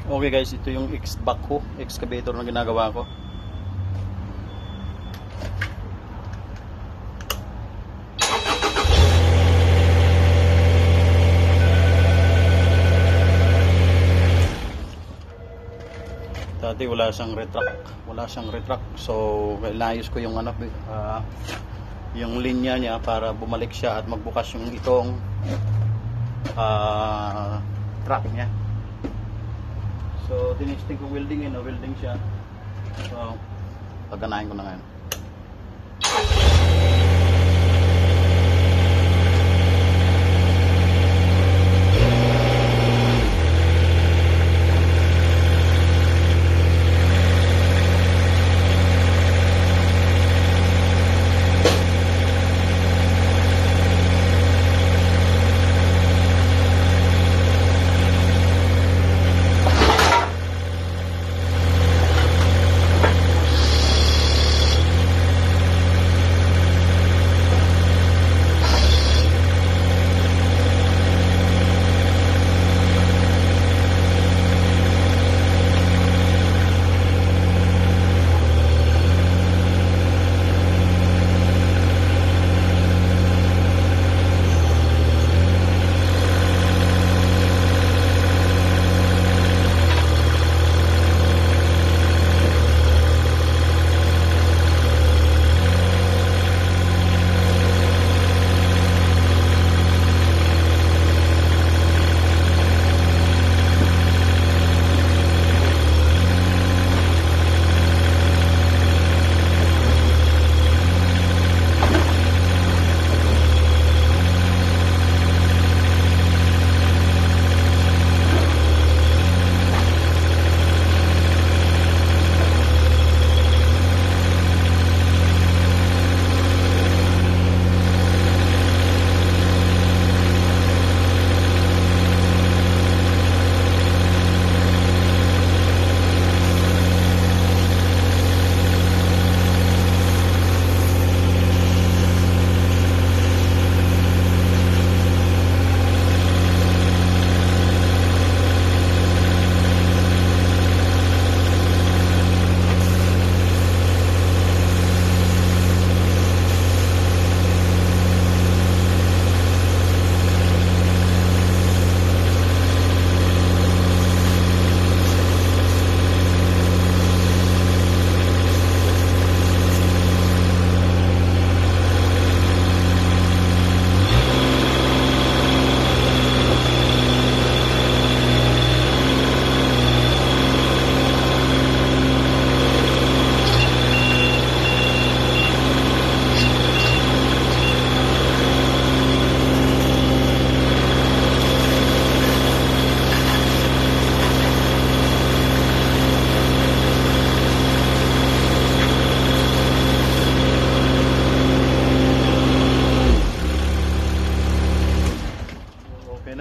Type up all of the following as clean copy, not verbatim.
Okay guys, ito yung X-backhoe, excavator na ginagawa ko. Dati wala siyang retract. So kailangan ko yung yung linya niya para bumalik siya at magbukas yung itong track niya. So tinisting ko welding siya. So paganahin ko na ngayon.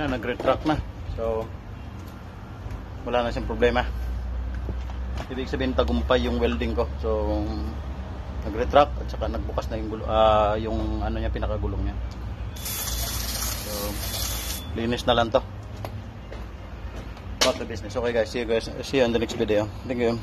Nag-retract na. So wala na siyang problema. Ibig sabihin tagumpay yung welding ko. So nag-retract at saka nagbukas na yung ano niya, pinakagulong niya. So linis na lang to. Back to business. Okay guys, see you on the next video. Thank you.